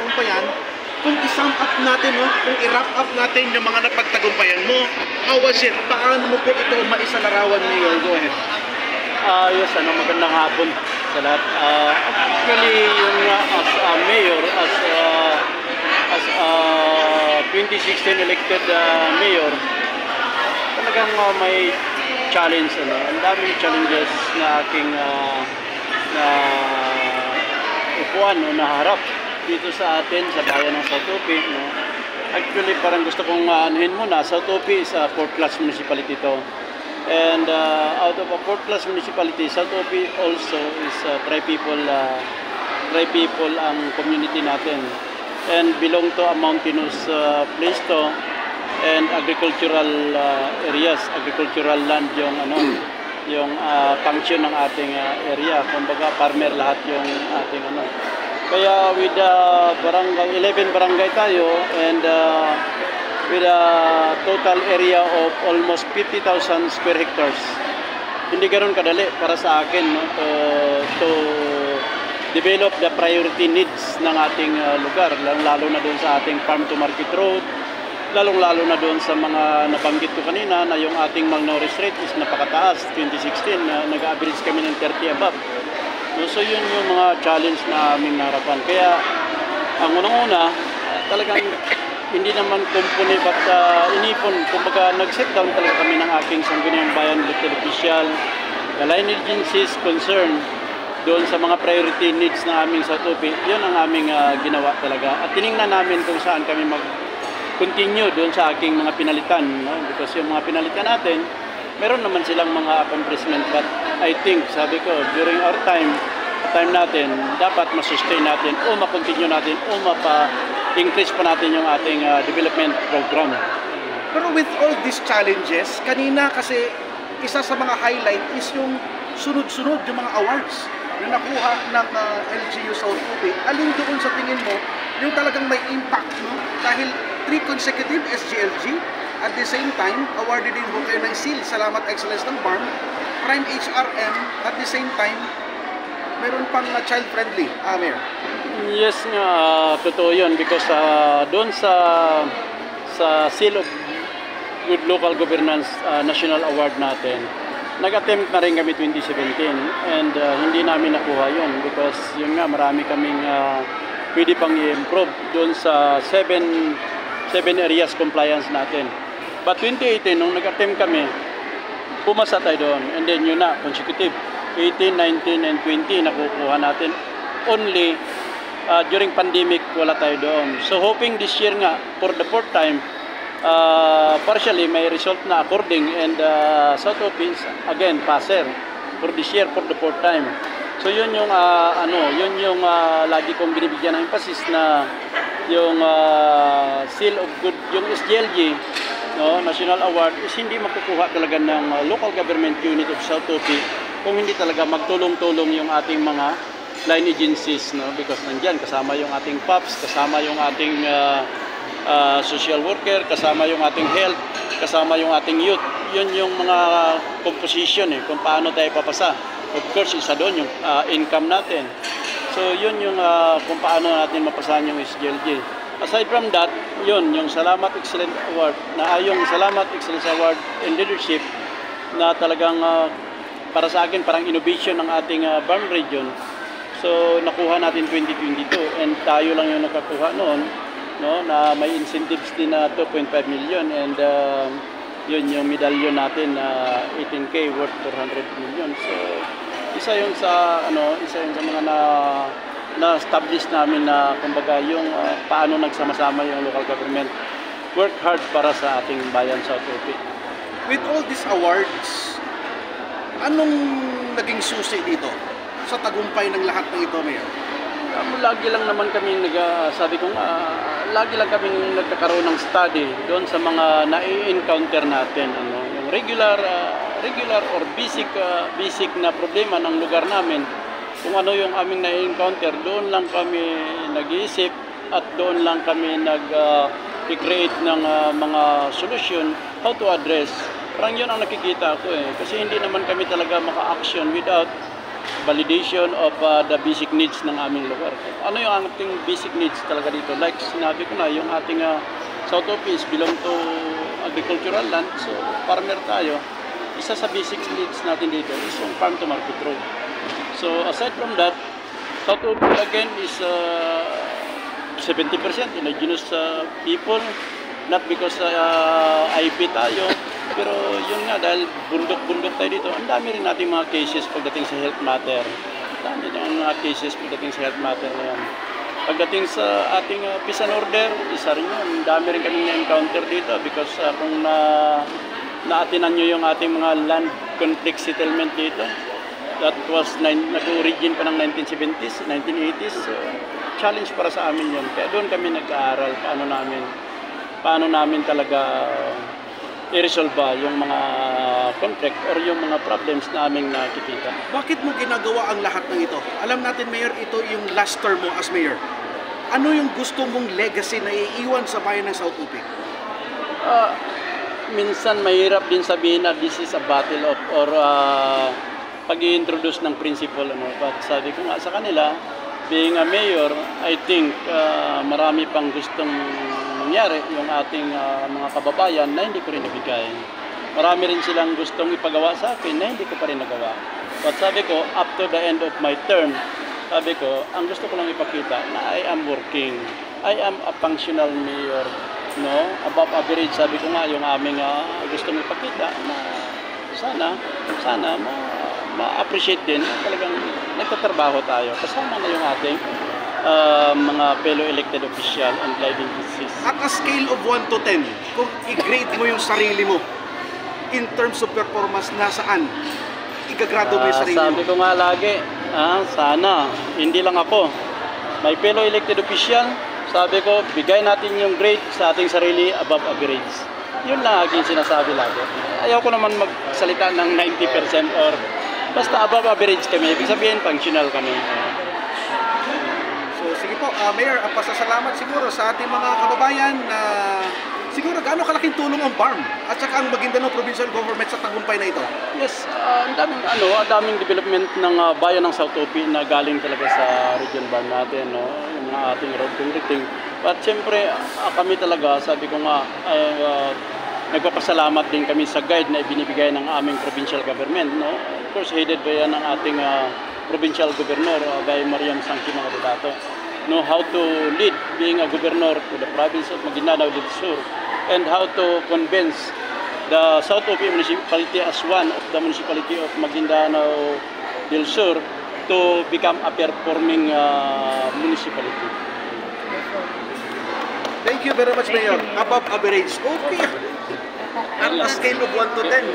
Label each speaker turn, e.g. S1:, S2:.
S1: napagtagumpayan, kung i-sum up natin, no? Kung i-wrap up natin yung mga napagtagumpayan mo, how was it? Paano mo po ito maisalarawan, Mayor? Go ahead.
S2: Yes, magandang hapon sa lahat. Actually, yung as mayor, as 2016 elected mayor, talagang may challenge. Ang daming challenges na aking na upuan, naharap dito sa atin, sa bayan ng South Opi. Actually, parang gusto kong anuhin muna, South Opi is a 4th class municipality to. And out of a 4th class municipality, South Opi also is tri-people ang community natin. And belong to a mountainous place to, and agricultural areas, agricultural land yung function ng ating area. Kumbaga farmer lahat yung ating Kaya with barangay, 11 barangay tayo, and with a total area of almost 50,000 square hectares. Hindi ganoon kadali para sa akin, to develop the priority needs ng ating lugar, lalo na doon sa ating farm to market road, lalong-lalo na doon sa mga nabanggit ko kanina na yung ating malnourished rate is napakataas. 2016, nag-average kami ng 30 above. So yun yung mga challenge na aming naharapan. Kaya ang unang-una, talagang hindi naman kumpuni but inipon. Kumbaga nag-set down talaga kami ng aking sangguniang bayan elected official, the line agencies concerned doon sa mga priority needs na aming South Opi. Yun ang aming ginawa talaga. At tiningnan namin kung saan kami mag-continue doon sa aking mga pinalitan. Because yung mga pinalitan natin, meron naman silang mga accomplishment, but I think, sabi ko, during our time natin, dapat masustain natin o makontinue natin o mapa-increase pa natin yung ating development program.
S1: Pero with all these challenges, kanina kasi isa sa mga highlight is yung sunod-sunod yung mga awards na nakuha ng LGU South Opi. Alin doon sa tingin mo yung talagang may impact, no? Dahil 3 consecutive SGLG, at the same time, awarded din ho kayo ng SEAL, Salamat Excellence ng BARM, Prime HRM, at the same time, meron pang child-friendly, Mayor.
S2: Yes nga, totoo yun, because doon sa Seal of Good Local Governance National Award natin, nag-attempt na rin kami 2017, and hindi namin nakuha yun because yun nga, marami kaming pwede pang i-improve doon sa 7 areas compliance natin. But 2018, nung nag-attempt kami, pumasa tayo doon. And then yun na, consecutive. 18, 19, and 20, nakukuha natin. Only during pandemic, wala tayo doon. So hoping this year nga, for the 4th time, partially may result na according, and South Opi again, passer for this year, for the 4th time. So yun yung, yun yung lagi kong binibigyan ng emphasis na yung Seal of Good, yung SGLG, National Award, is hindi makukuha talaga ng local government unit of South Opi kung hindi talaga magtulong-tulong yung ating mga line agencies, because nandyan kasama yung ating PAPS, kasama yung ating social worker, kasama yung ating health, kasama yung ating youth. Yun yung mga composition kung paano tayo papasa. Of course, isa doon yung income natin. So yun yung kung paano natin mapasahan yung SGLG. Aside from that, yun yung Salamat Excellence Award, yung Salamat Excellence Award in Leadership na talagang para sa akin parang innovation ng ating BARM region. So nakuha natin 2022, and tayo lang yung nakakuha noon, na may incentives din na 2.5 million, and yun yung medalyon natin na 18K worth 400 million. So isa yun sa mga na-establish namin na kumbaga yung paano nagsama-sama yung local government work hard para sa ating bayan sa South Opi.
S1: With all these awards, anong naging susi dito sa tagumpay ng lahat ng ito, Mayor?
S2: Lagi lang naman kami lagi lang kami nagkakaroon ng study doon sa mga na-encounter natin, yung regular or basic na problema ng lugar namin. Kung ano yung aming na-encounter, doon lang kami nag-iisip at doon lang kami nag-create ng mga solution, how to address. Parang yun ang nakikita ko Kasi hindi naman kami talaga maka-action without validation of the basic needs ng aming lugar. Ano yung ating basic needs talaga dito? Like sinabi ko na, yung ating South Office belong to agricultural land, so farmer tayo. Isa sa basic needs natin dito is yung farm to market road. So aside from that, South Office again is 70% indigenous people, not because IP tayo, pero yun nga, dahil bundok-bundok tayo dito, ang dami rin nating mga cases pagdating sa health matter. Ang dami rin mga cases pagdating sa health matter na yan. Pagdating sa ating peace and order, isa rin yun. Ang dami rin kami na-encounter dito because kung naatinan nyo yung ating mga land conflict settlement dito, that was nag-origin pa ng 1970s, 1980s. Challenge para sa amin yun. Kaya doon kami nag-aaral paano namin talaga i-resolve yung mga conflict or yung mga problems na aming nakikita.
S1: Bakit mo ginagawa ang lahat ng ito? Alam natin, Mayor, ito yung last term mo as Mayor. Ano yung gusto mong legacy na iiwan sa bayan ng South Upi?
S2: Minsan mahirap din sabihin na this is a battle of or pag-i-introduce ng principle. But sabi ko nga sa kanila, being a mayor, I think marami pang gustong mangyari yung ating mga kababayan na hindi ko rin nabigay. Marami rin silang gustong ipagawa sa akin na hindi ko pa rin nagawa. But sabi ko, up to the end of my term, sabi ko, ang gusto ko lang ipakita na I am working. I am a functional mayor. No? Above average, sabi ko nga, yung aming gustong ipakita na sana ma-appreciate din. Talagang nagtatrabaho tayo. Kasama na yung ating mga fellow elected official and live agencies.
S1: At a scale of 1 to 10, kung i-grade mo yung sarili mo in terms of performance, nasaan? Igagrado mo yung sarili mo?
S2: Sabi ko nga lagi, sana, hindi lang ako. My fellow elected official, sabi ko, bigay natin yung grade sa ating sarili above average. Yun lang aking sinasabi lagi. Ayaw ko naman magsalita ng 90% or basta above average kami. Ibig sabihin, functional kami.
S1: So sige po, Mayor, pasasalamat siguro sa ating mga kababayan na siguro gaano kalaking tulong ang BARM at saka ang Maguindanao Provincial Government sa tagumpay na ito.
S2: Yes, ang daming development ng bayan ng South Upi na galing talaga sa region BARM natin, no? Yung mga ating road connecting. But siyempre, kami talaga, sabi ko nga, nagpapasalamat din kami sa guide na ibinibigay ng aming provincial government, no? Of course, headed by yan ng ating provincial governor by Mariam Sangki mga Didato. Know how to lead being a governor to the province of Maguindanao del Sur and how to convince the South Upi municipality as one of the municipality of Maguindanao del Sur to become a performing municipality.
S1: Thank you very much, Mayor. Above average. Okay. At a scale of 1 to 10.